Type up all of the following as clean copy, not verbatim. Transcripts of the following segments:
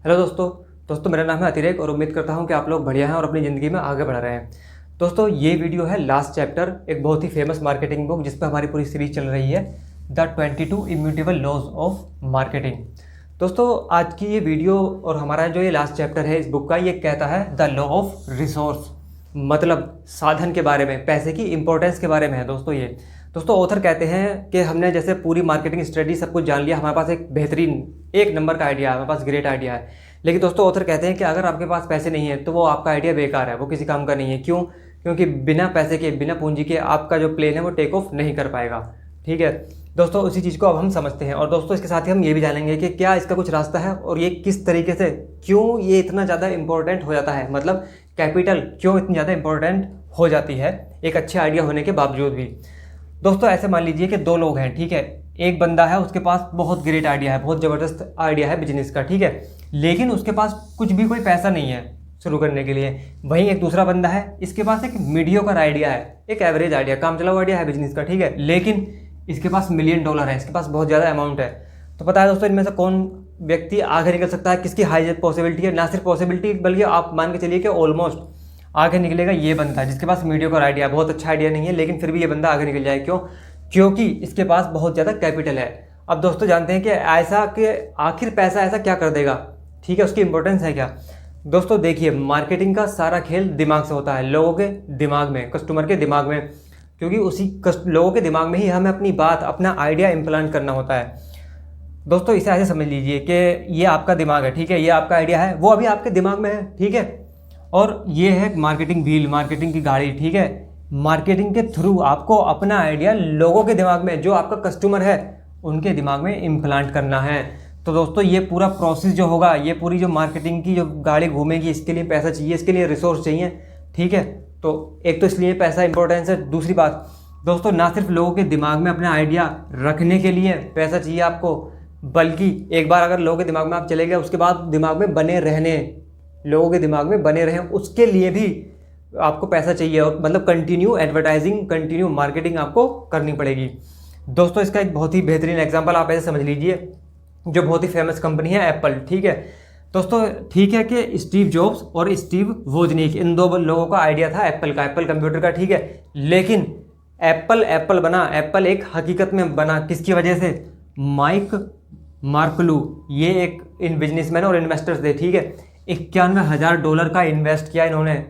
Hello दोस्तों मेरा नाम है अतिरेक और उम्मीद करता हूं कि आप लोग बढ़िया हैं और अपनी ज़िंदगी में आगे बढ़ रहे हैं। दोस्तों ये वीडियो है लास्ट चैप्टर, एक बहुत ही फेमस मार्केटिंग बुक जिस पर हमारी पूरी सीरीज चल रही है, the 22 immutable laws of marketing. दोस्तों आज की ये वीडियो और हमारा जो ये लास्ट चैप्टर है इस बुक का, ये कहता है द लॉ ऑफ रिसोर्स, मतलब साधन के बारे में, पैसे की इंपॉर्टेंस के बारे में है दोस्तों ये। दोस्तों ऑथर कहते हैं कि हमने जैसे पूरी मार्केटिंग स्ट्रेटजी सब कुछ जान लिया, हमारे पास एक बेहतरीन एक नंबर का आइडिया है, हमारे पास ग्रेट आइडिया है, लेकिन दोस्तों ऑथर कहते हैं कि अगर आपके पास पैसे नहीं है तो वो आपका आइडिया बेकार है, वो किसी काम का नहीं है। क्यों? क्योंकि बिना पैसे के, बिना पूंजी के आपका जो प्लेन है वो टेक ऑफ नहीं कर पाएगा। ठीक है दोस्तों, उसी चीज़ को अब हम समझते हैं। और दोस्तों इसके साथ ही हम ये भी जानेंगे कि क्या इसका कुछ रास्ता है और ये किस तरीके से, क्यों ये इतना ज़्यादा इंपॉर्टेंट हो जाता है, मतलब कैपिटल क्यों इतनी ज़्यादा इंपॉर्टेंट हो जाती है एक अच्छे आइडिया होने के बावजूद भी। दोस्तों ऐसे मान लीजिए कि दो लोग हैं, ठीक है, एक बंदा है उसके पास बहुत ग्रेट आइडिया है, बहुत ज़बरदस्त आइडिया है बिजनेस का, ठीक है, लेकिन उसके पास कुछ भी कोई पैसा नहीं है शुरू करने के लिए। वहीं एक दूसरा बंदा है, इसके पास एक मीडियोकर आइडिया है, एक एवरेज आइडिया, काम चलाऊ आइडिया है बिजनेस का, ठीक है, लेकिन इसके पास $1 मिलियन है, इसके पास बहुत ज़्यादा अमाउंट है। तो पता है दोस्तों इनमें से कौन व्यक्ति आगे निकल सकता है, किसकी हाई पॉसिबिलिटी है? ना सिर्फ पॉसिबिलिटी बल्कि आप मान के चलिए कि ऑलमोस्ट आगे निकलेगा ये बंदा जिसके पास मीडियोकर आइडिया, बहुत अच्छा आइडिया नहीं है लेकिन फिर भी ये बंदा आगे निकल जाए। क्यों? क्योंकि इसके पास बहुत ज़्यादा कैपिटल है। अब दोस्तों जानते हैं कि ऐसा कि आखिर पैसा ऐसा क्या कर देगा, ठीक है, उसकी इंपॉर्टेंस है क्या। दोस्तों देखिए, मार्केटिंग का सारा खेल दिमाग से होता है, लोगों के दिमाग में, कस्टमर के दिमाग में, क्योंकि उसी लोगों के दिमाग में ही हमें अपनी बात, अपना आइडिया इम्प्लांट करना होता है। दोस्तों इसे ऐसे समझ लीजिए कि ये आपका दिमाग है, ठीक है, ये आपका आइडिया है, वो अभी आपके दिमाग में है, ठीक है, और ये है मार्केटिंग व्हील, मार्केटिंग की गाड़ी, ठीक है। मार्केटिंग के थ्रू आपको अपना आइडिया लोगों के दिमाग में, जो आपका कस्टमर है उनके दिमाग में इम्प्लांट करना है। तो दोस्तों ये पूरा प्रोसेस जो होगा, ये पूरी जो मार्केटिंग की जो गाड़ी घूमेगी, इसके लिए पैसा चाहिए, इसके लिए रिसोर्स चाहिए, ठीक है। तो एक तो इसलिए पैसा इंपॉर्टेंस है। दूसरी बात दोस्तों, ना सिर्फ लोगों के दिमाग में अपना आइडिया रखने के लिए पैसा चाहिए आपको, बल्कि एक बार अगर लोगों के दिमाग में आप चले गए, उसके बाद दिमाग में बने रहने, लोगों के दिमाग में बने रहें, उसके लिए भी आपको पैसा चाहिए, और मतलब कंटिन्यू एडवर्टाइजिंग, कंटिन्यू मार्केटिंग आपको करनी पड़ेगी। दोस्तों इसका एक बहुत ही बेहतरीन एग्जांपल आप ऐसे समझ लीजिए, जो बहुत ही फेमस कंपनी है एप्पल, ठीक है। दोस्तों ठीक है कि स्टीव जॉब्स और स्टीव वोजनिक, इन दो लोगों का आइडिया था एप्पल का, एप्पल कंप्यूटर का, ठीक है, लेकिन एप्पल बना, एप्पल एक हकीकत में बना किसकी वजह से? माइक मार्कलू, ये एक बिजनेसमैन और इन्वेस्टर्स थे, ठीक है, $91,000 का इन्वेस्ट किया इन्होंने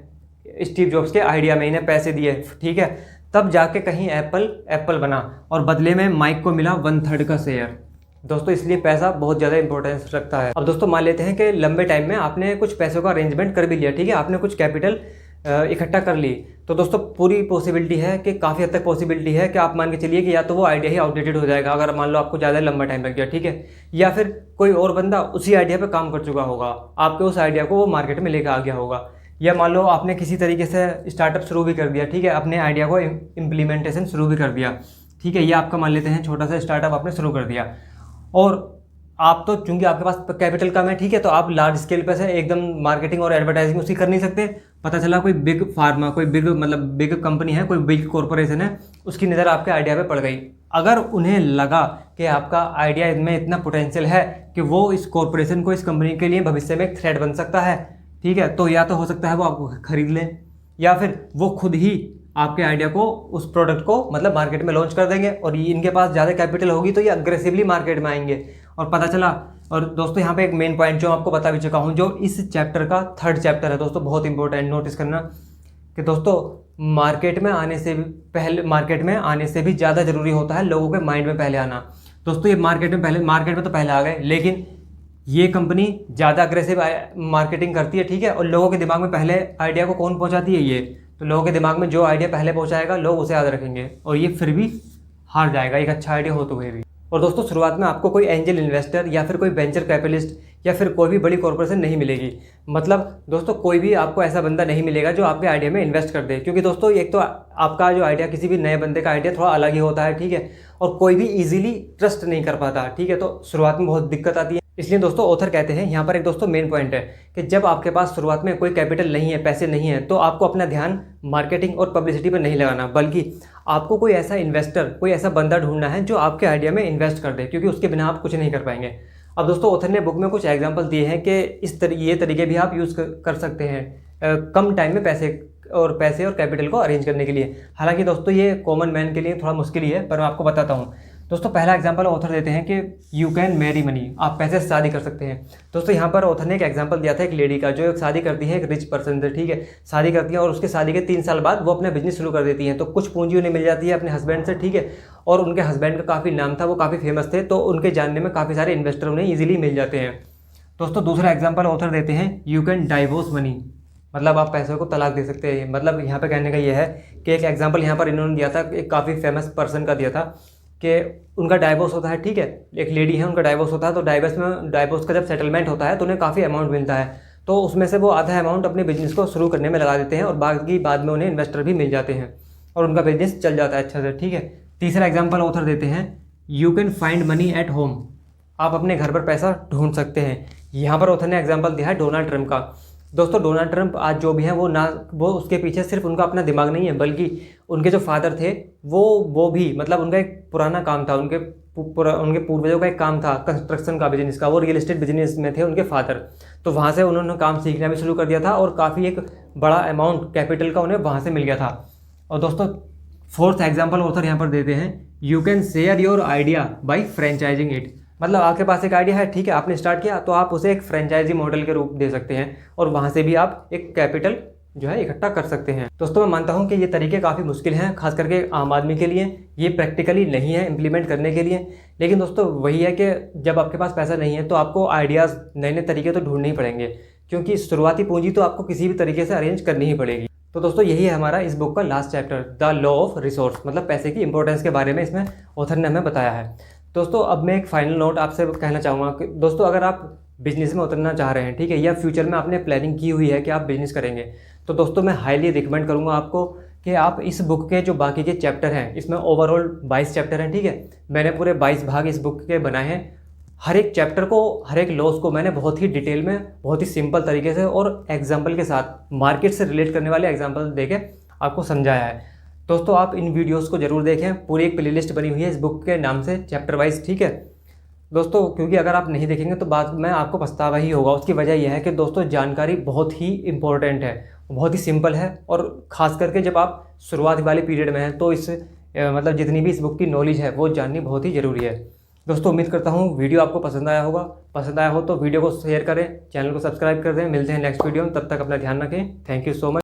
स्टीव जॉब्स के आइडिया में, इन्हें पैसे दिए, ठीक है, तब जाके कहीं एप्पल बना, और बदले में माइक को मिला 1/3 का शेयर। दोस्तों इसलिए पैसा बहुत ज़्यादा इंपॉर्टेंस रखता है। अब दोस्तों मान लेते हैं कि लंबे टाइम में आपने कुछ पैसों का अरेंजमेंट कर भी लिया, ठीक है, आपने कुछ कैपिटल इकट्ठा कर ली, तो दोस्तों पूरी पॉसिबिलिटी है कि काफ़ी हद तक पॉसिबिलिटी है कि आप मान के चलिए कि या तो वो आइडिया ही आउटडेटेड हो जाएगा, अगर मान लो आपको ज़्यादा लंबा टाइम लग गया, ठीक है, या फिर कोई और बंदा उसी आइडिया पे काम कर चुका होगा, आपके उस आइडिया को वो मार्केट में लेकर आ गया होगा, या मान लो आपने किसी तरीके से स्टार्टअप शुरू भी कर दिया, ठीक है, अपने आइडिया को इम्प्लीमेंटेशन शुरू भी कर दिया, ठीक है, ये आपका मान लेते हैं छोटा सा स्टार्टअप आपने शुरू कर दिया, और आप तो चूंकि आपके पास कैपिटल कम है, ठीक है, तो आप लार्ज स्केल पे से एकदम मार्केटिंग और एडवर्टाइजिंग उसकी कर नहीं सकते। पता चला कोई बिग फार्मा, कोई बिग कंपनी है, कोई बिग कॉरपोरेशन है, उसकी नज़र आपके आइडिया पे पड़ गई। अगर उन्हें लगा कि आपका आइडिया में इतना पोटेंशियल है कि वो इस कॉरपोरेशन को, इस कंपनी के लिए भविष्य में एक थ्रेट बन सकता है, ठीक है, तो या तो हो सकता है वो आपको खरीद लें, या फिर वो खुद ही आपके आइडिया को, उस प्रोडक्ट को मतलब मार्केट में लॉन्च कर देंगे, और ये इनके पास ज़्यादा कैपिटल होगी तो ये अग्रेसिवली मार्केट में आएंगे। और पता चला, और दोस्तों यहाँ पे एक मेन पॉइंट जो आपको बता भी चुका हूँ, जो इस चैप्टर का 3rd चैप्टर है दोस्तों, बहुत इंपॉर्टेंट, नोटिस करना कि दोस्तों मार्केट में आने से भी ज़्यादा जरूरी होता है लोगों के माइंड में पहले आना। दोस्तों ये मार्केट में तो पहले आ गए, लेकिन ये कंपनी ज़्यादा अग्रेसिव मार्केटिंग करती है, ठीक है, और लोगों के दिमाग में पहले आइडिया को कौन पहुँचाती है? ये। तो लोगों के दिमाग में जो आइडिया पहले पहुँचाएगा लोग उसे याद रखेंगे, और ये फिर भी हार जाएगा, एक अच्छा आइडिया हो तो भी। और दोस्तों शुरुआत में आपको कोई एंजल इन्वेस्टर या फिर कोई वेंचर कैपिटलिस्ट या फिर कोई भी बड़ी कॉर्पोरेशन नहीं मिलेगी, मतलब दोस्तों कोई भी आपको ऐसा बंदा नहीं मिलेगा जो आपके आइडिया में इन्वेस्ट कर दे, क्योंकि दोस्तों एक तो आपका जो आइडिया, किसी भी नए बंदे का आइडिया थोड़ा अलग ही होता है, ठीक है, और कोई भी इजीली ट्रस्ट नहीं कर पाता, ठीक है, तो शुरुआत में बहुत दिक्कत आती है। इसलिए दोस्तों ऑथर कहते हैं यहाँ पर एक दोस्तों मेन पॉइंट है कि जब आपके पास शुरुआत में कोई कैपिटल नहीं है, पैसे नहीं है, तो आपको अपना ध्यान मार्केटिंग और पब्लिसिटी पर नहीं लगाना, बल्कि आपको कोई ऐसा इन्वेस्टर, कोई ऐसा बंदा ढूंढना है जो आपके आइडिया में इन्वेस्ट कर दे, क्योंकि उसके बिना आप कुछ नहीं कर पाएंगे। अब दोस्तों ऑथर ने बुक में कुछ एग्जांपल दिए हैं कि ये तरीके भी आप यूज़ कर सकते हैं कम टाइम में पैसे और कैपिटल को अरेंज करने के लिए। हालांकि दोस्तों ये कॉमन मैन के लिए थोड़ा मुश्किल ही है, पर मैं आपको बताता हूँ। दोस्तों पहला एग्जांपल ऑथर देते हैं कि यू कैन मैरी मनी, आप पैसे से शादी कर सकते हैं। दोस्तों यहाँ पर ऑथर ने एक एग्जांपल दिया था एक लेडी का, जो एक शादी करती है एक रिच पर्सन से, ठीक है, शादी करती है और उसके शादी के 3 साल बाद वो अपना बिजनेस शुरू कर देती हैं। तो कुछ पूंजी उन्हें मिल जाती है अपने हस्बैंड से, ठीक है, और उनके हस्बैंड का काफ़ी नाम था, वो काफ़ी फेमस थे, तो उनके जानने में काफ़ी सारे इन्वेस्टर उन्हें ईजिली मिल जाते हैं। दोस्तों दूसरा एग्जाम्पल ऑथर देते हैं यू कैन डाइवोर्स मनी, मतलब आप पैसों को तलाक दे सकते हैं। मतलब यहाँ पे कहने का ये है कि एक एग्जांपल यहाँ पर इन्होंने दिया था, एक काफ़ी फेमस पर्सन का दिया था कि उनका डाइवोर्स होता है, ठीक है, एक लेडी है उनका डाइवोर्स होता है, तो डाइवोर्स का जब सेटलमेंट होता है तो उन्हें काफ़ी अमाउंट मिलता है, तो उसमें से वो आधा अमाउंट अपने बिजनेस को शुरू करने में लगा देते हैं और बाकी बाद में उन्हें इन्वेस्टर भी मिल जाते हैं और उनका बिजनेस चल जाता है अच्छा से, ठीक है। तीसरा एग्जाम्पल ऑथर देते हैं you can find money at home, आप अपने घर पर पैसा ढूंढ सकते हैं। यहाँ पर ऑथर ने एग्जाम्पल दिया है डोनाल्ड ट्रंप का। दोस्तों डोनाल्ड ट्रंप आज जो भी हैं वो उसके पीछे सिर्फ उनका अपना दिमाग नहीं है, बल्कि उनके जो फादर थे वो भी, मतलब उनका एक पुराना काम था, उनके पूर्वजों का एक काम था कंस्ट्रक्शन का, बिजनेस का, वो रियल एस्टेट बिजनेस में थे उनके फादर, तो वहाँ से उन्होंने काम सीखना भी शुरू कर दिया था और काफ़ी एक बड़ा अमाउंट कैपिटल का उन्हें वहाँ से मिल गया था। और दोस्तों फोर्थ एग्जाम्पल ऑथर यहाँ पर देते हैं you can share your idea by franchising it, मतलब आपके पास एक आइडिया है, ठीक है, आपने स्टार्ट किया तो आप उसे एक फ्रेंचाइजी मॉडल के रूप दे सकते हैं और वहाँ से भी आप एक कैपिटल जो है इकट्ठा कर सकते हैं। दोस्तों मैं मानता हूँ कि ये तरीके काफ़ी मुश्किल हैं, खास करके आम आदमी के लिए ये प्रैक्टिकली नहीं है इम्प्लीमेंट करने के लिए, लेकिन दोस्तों वही है कि जब आपके पास पैसा नहीं है तो आपको आइडियाज़ नए नए तरीके तो ढूंढने ही पड़ेंगे, क्योंकि शुरुआती पूंजी तो आपको किसी भी तरीके से अरेंज करनी ही पड़ेगी। तो दोस्तों यही है हमारा इस बुक का last chapter, the law of resource, मतलब पैसे की इंपॉर्टेंस के बारे में इसमें ऑथर ने हमें बताया है। दोस्तों अब मैं एक फाइनल नोट आपसे कहना चाहूँगा कि दोस्तों अगर आप बिजनेस में उतरना चाह रहे हैं, ठीक है, या फ्यूचर में आपने प्लानिंग की हुई है कि आप बिजनेस करेंगे, तो दोस्तों मैं हाईली रिकमेंड करूँगा आपको कि आप इस बुक के जो बाकी के चैप्टर हैं, इसमें ओवरऑल 22 चैप्टर हैं, ठीक है, मैंने पूरे 22 भाग इस बुक के बनाए हैं। हर एक चैप्टर को, हर एक लॉस को मैंने बहुत ही डिटेल में, बहुत ही सिंपल तरीके से और एग्जाम्पल के साथ, मार्केट से रिलेट करने वाले एग्जाम्पल देके आपको समझाया है। दोस्तों आप इन वीडियोस को जरूर देखें, पूरी एक प्लेलिस्ट बनी हुई है इस बुक के नाम से, चैप्टर वाइज, ठीक है दोस्तों, क्योंकि अगर आप नहीं देखेंगे तो बाद में आपको पछतावा ही होगा। उसकी वजह यह है कि दोस्तों जानकारी बहुत ही इंपॉर्टेंट है, बहुत ही सिंपल है, और ख़ास करके जब आप शुरुआत वाले पीरियड में हैं तो मतलब जितनी भी इस बुक की नॉलेज है वो जाननी बहुत ही ज़रूरी है। दोस्तों उम्मीद करता हूँ वीडियो आपको पसंद आया होगा, पसंद आया हो तो वीडियो को शेयर करें, चैनल को सब्सक्राइब कर दें। मिलते हैं नेक्स्ट वीडियो में, तब तक अपना ध्यान रखें। Thank you so much.